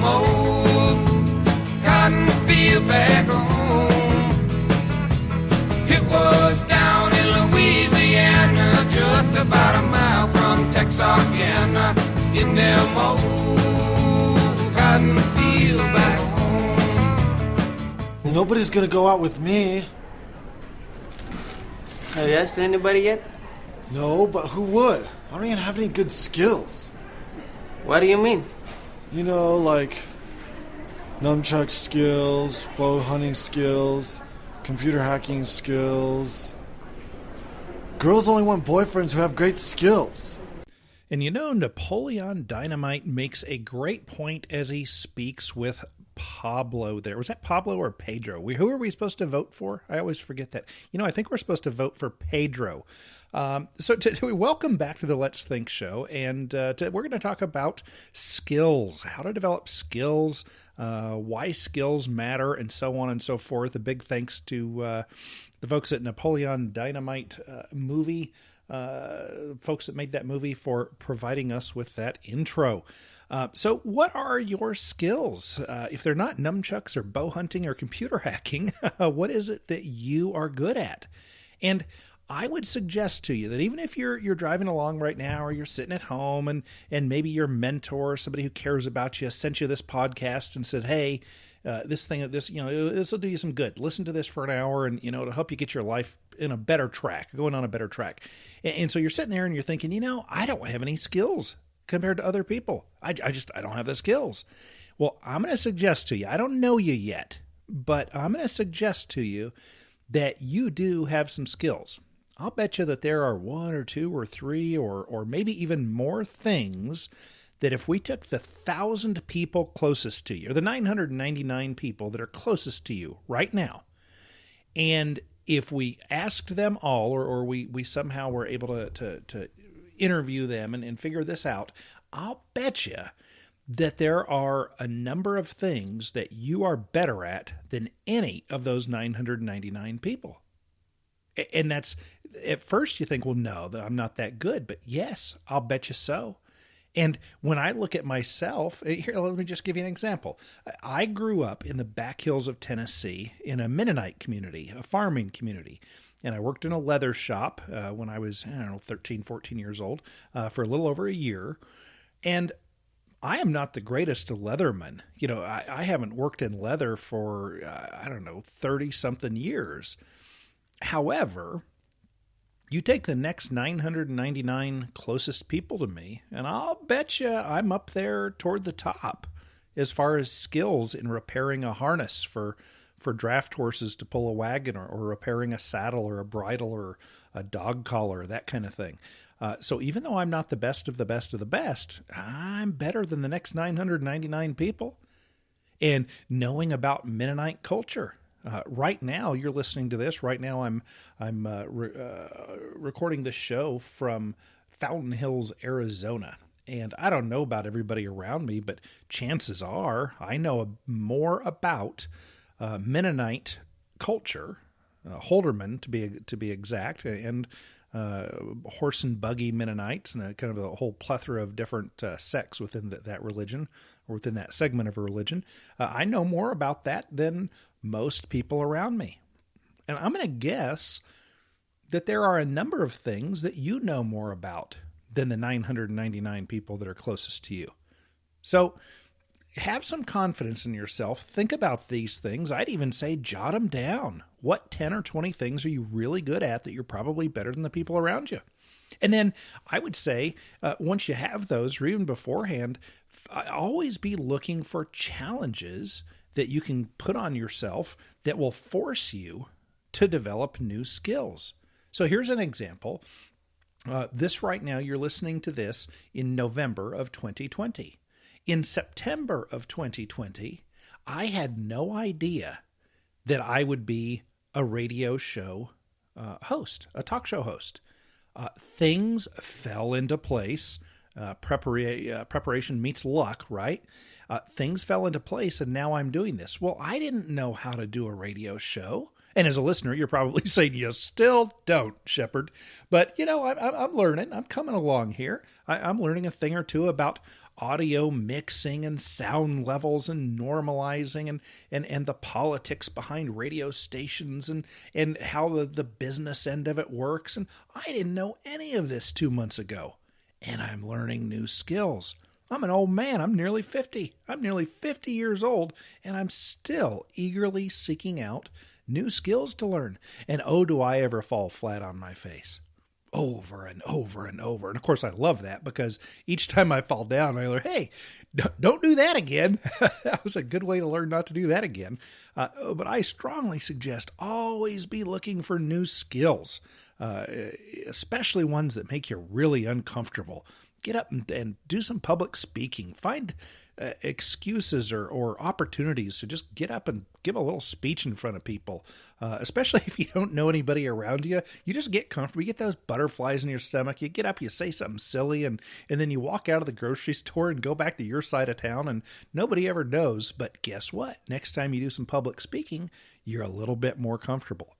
old cotton field back home. It was down in Louisiana, just about a mile from Texarkana, in them old cotton field back home. Nobody's gonna go out with me. Have you asked anybody yet? No, but who would? I don't even have any good skills. What do you mean? You know, like nunchuck skills, bow hunting skills, computer hacking skills. Girls only want boyfriends who have great skills. And you know, Napoleon Dynamite makes a great point as he speaks with Pablo there. Was that Pablo or Pedro? Who are we supposed to vote for? I always forget that. You know, I think we're supposed to vote for Pedro. Welcome back to the Let's Think show. And we're going to talk about skills, how to develop skills, why skills matter, and so on and so forth. A big thanks to the folks at Napoleon Dynamite movie, folks that made that movie, for providing us with that intro. So what are your skills? If they're not nunchucks or bow hunting or computer hacking, what is it that you are good at? And I would suggest to you that even if you're driving along right now, or you're sitting at home and maybe your mentor, somebody who cares about you, sent you this podcast and said, hey, this will do you some good. Listen to this for an hour and, it'll help you get your life in a better track, going on a better track. And so you're sitting there and you're thinking, I don't have any skills compared to other people. I don't have the skills. Well, I'm going to suggest to you, I don't know you yet, but I'm going to suggest to you that you do have some skills. I'll bet you that there are one or two or three or maybe even more things that if we took the 1,000 people closest to you, or the 999 people that are closest to you right now, and if we asked them all, or we somehow were able to interview them and figure this out, I'll bet you that there are a number of things that you are better at than any of those 999 people. And that's, at first you think, well, no, I'm not that good. But yes, I'll bet you so. And when I look at myself, here, let me just give you an example. I grew up in the back hills of Tennessee in a Mennonite community, a farming community. And I worked in a leather shop when I was, 13, 14 years old for a little over a year. And I am not the greatest leatherman. I haven't worked in leather for, 30-something years. However, you take the next 999 closest people to me, and I'll bet you I'm up there toward the top as far as skills in repairing a harness for draft horses to pull a wagon, or repairing a saddle or a bridle or a dog collar, that kind of thing. So even though I'm not the best of the best of the best, I'm better than the next 999 people. And knowing about Mennonite culture. Right now, you're listening to this. Right now, I'm recording this show from Fountain Hills, Arizona. And I don't know about everybody around me, but chances are I know more about Mennonite culture, Holderman to be exact, and horse and buggy Mennonites, and kind of a whole plethora of different sects within that religion, or within that segment of a religion. I know more about that than most people around me. And I'm going to guess that there are a number of things that you know more about than the 999 people that are closest to you. So have some confidence in yourself. Think about these things. I'd even say jot them down. What 10 or 20 things are you really good at that you're probably better than the people around you? And then I would say, once you have those, or even beforehand, always be looking for challenges that you can put on yourself that will force you to develop new skills. So here's an example. This right now, you're listening to this in November of 2020. In September of 2020, I had no idea that I would be a radio show host, a talk show host. Things fell into place. Preparation meets luck, right? Things fell into place, and now I'm doing this. Well, I didn't know how to do a radio show. And as a listener, you're probably saying, you still don't, Shepherd. But, I'm learning. I'm coming along here. I'm learning a thing or two about audio mixing and sound levels and normalizing and the politics behind radio stations and how the business end of it works. And I didn't know any of this 2 months ago. And I'm learning new skills. I'm an old man. I'm nearly 50. I'm nearly 50 years old, and I'm still eagerly seeking out new skills to learn. And oh, do I ever fall flat on my face. Over and over and over. And of course, I love that because each time I fall down, I learn, hey, don't do that again. That was a good way to learn not to do that again. But I strongly suggest always be looking for new skills, especially ones that make you really uncomfortable. Get up and do some public speaking. Find excuses or opportunities to just get up and give a little speech in front of people, especially if you don't know anybody around you. You just get comfortable. You get those butterflies in your stomach. You get up, you say something silly, and then you walk out of the grocery store and go back to your side of town, and nobody ever knows. But guess what? Next time you do some public speaking, you're a little bit more comfortable.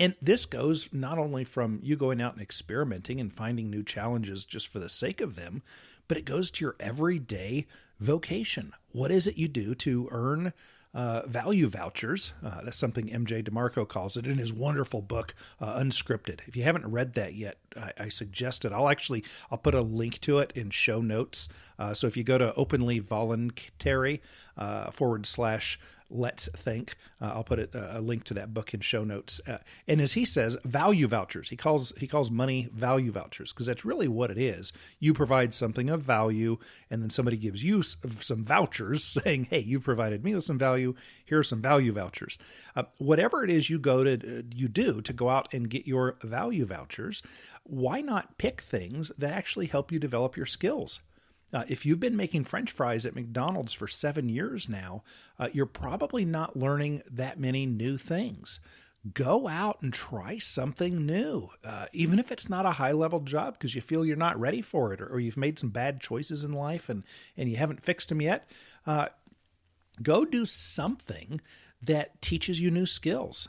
And this goes not only from you going out and experimenting and finding new challenges just for the sake of them, but it goes to your everyday vocation. What is it you do to earn value vouchers? That's something MJ DeMarco calls it in his wonderful book, Unscripted. If you haven't read that yet, I suggest it. I'll put a link to it in show notes. So if you go to openly voluntary / Let's Think. I'll put a link to that book in show notes. And as he says, value vouchers. He calls money value vouchers because that's really what it is. You provide something of value, and then somebody gives you some vouchers saying, hey, you provided me with some value. Here are some value vouchers. Whatever it is you do to go out and get your value vouchers, why not pick things that actually help you develop your skills? If you've been making French fries at McDonald's for 7 years now, you're probably not learning that many new things. Go out and try something new, even if it's not a high-level job because you feel you're not ready for it, or you've made some bad choices in life and you haven't fixed them yet. Go do something that teaches you new skills.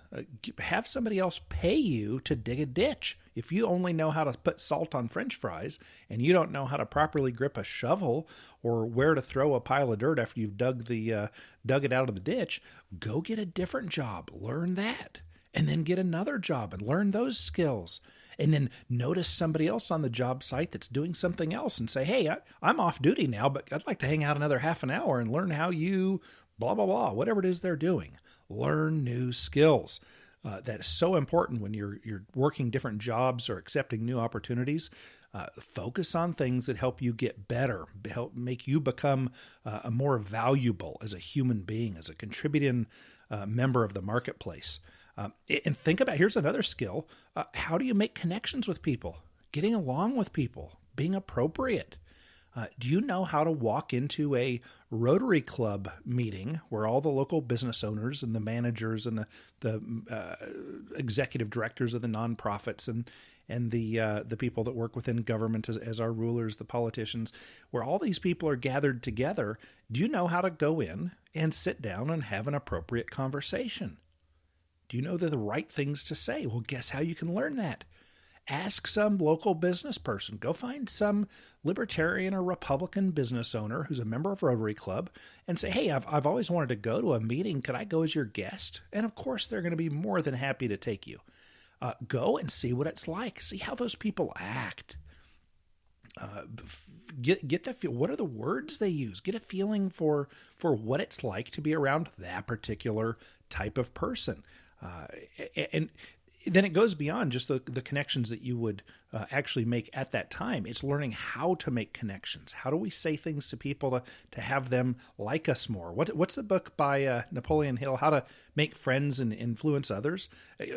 Have somebody else pay you to dig a ditch. If you only know how to put salt on French fries and you don't know how to properly grip a shovel or where to throw a pile of dirt after you've dug it out of the ditch, go get a different job. Learn that. And then get another job and learn those skills. And then notice somebody else on the job site that's doing something else and say, hey, I'm off duty now, but I'd like to hang out another half an hour and learn how you blah, blah, blah, whatever it is they're doing. Learn new skills. That is so important when you're working different jobs or accepting new opportunities. Focus on things that help you get better, help make you become a more valuable as a human being, as a contributing member of the marketplace. And think about, here's another skill. How do you make connections with people? Getting along with people, being appropriate. Do you know how to walk into a Rotary Club meeting where all the local business owners and the managers and the executive directors of the nonprofits and the people that work within government as our rulers, the politicians, where all these people are gathered together? Do you know how to go in and sit down and have an appropriate conversation? Do you know the right things to say? Well, guess how you can learn that? Ask some local business person. Go find some libertarian or Republican business owner who's a member of Rotary Club and say, hey, I've always wanted to go to a meeting. Could I go as your guest? And of course, they're going to be more than happy to take you. Go and see what it's like. See how those people act. Get the feel. What are the words they use? Get a feeling for what it's like to be around that particular type of person. And then it goes beyond just the connections that you would actually make at that time. It's learning how to make connections. How do we say things to people to have them like us more? What's the book by Napoleon Hill, How to Make Friends and Influence Others?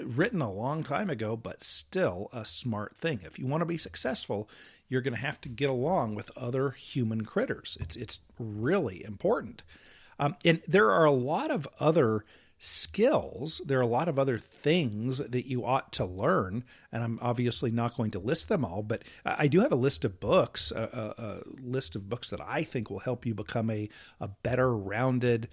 Written a long time ago, but still a smart thing. If you want to be successful, you're going to have to get along with other human critters. It's really important. And there are a lot of other skills, there are a lot of other things that you ought to learn, and I'm obviously not going to list them all, but I do have a list of books, a list of books that I think will help you become a better rounded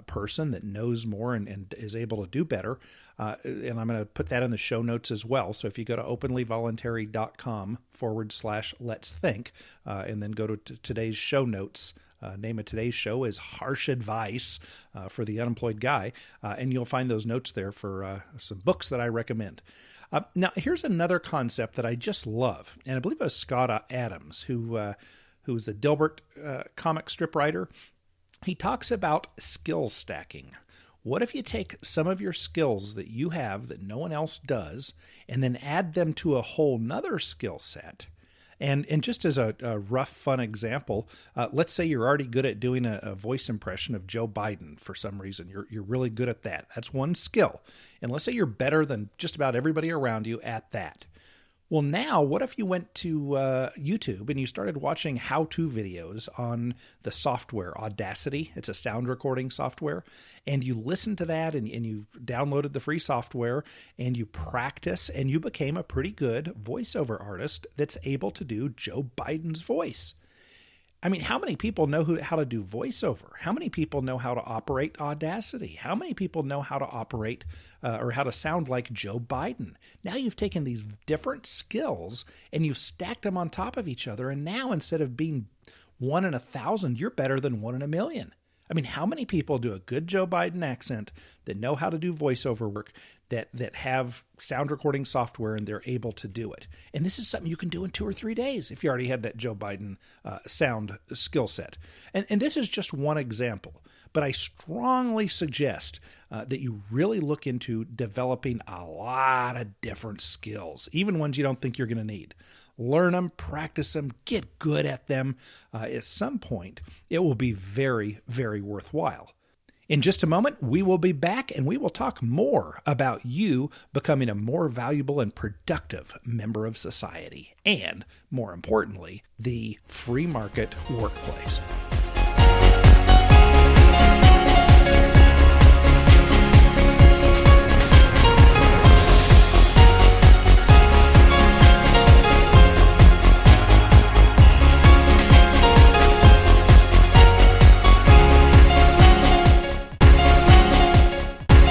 person that knows more and is able to do better. And I'm going to put that in the show notes as well. So if you go to openlyvoluntary.com/let's think, and then go to today's show notes, name of today's show is Harsh Advice for the Unemployed Guy, and you'll find those notes there for some books that I recommend. Now, here's another concept that I just love, and I believe it was Scott Adams, who was the Dilbert comic strip writer. He talks about skill stacking. What if you take some of your skills that you have that no one else does, and then add them to a whole nother skill set? And just as a rough, fun example, let's say you're already good at doing a voice impression of Joe Biden for some reason. You're really good at that. That's one skill. And let's say you're better than just about everybody around you at that. Well, now, what if you went to YouTube and you started watching how-to videos on the software Audacity? It's a sound recording software. And you listened to that and you downloaded the free software and you practice and you became a pretty good voiceover artist that's able to do Joe Biden's voice. I mean, how many people know how to do voiceover? How many people know how to operate Audacity? How many people know how to operate or how to sound like Joe Biden? Now you've taken these different skills and you've stacked them on top of each other. And now instead of being 1 in 1,000, you're better than 1 in 1,000,000. I mean, how many people do a good Joe Biden accent that know how to do voiceover work, that have sound recording software and they're able to do it? And this is something you can do in 2 or 3 days if you already have that Joe Biden sound skill set. And this is just one example, but I strongly suggest that you really look into developing a lot of different skills, even ones you don't think you're going to need. Learn them, practice them, get good at them. At some point, it will be very, very worthwhile. In just a moment, we will be back and we will talk more about you becoming a more valuable and productive member of society, and more importantly, the free market workplace.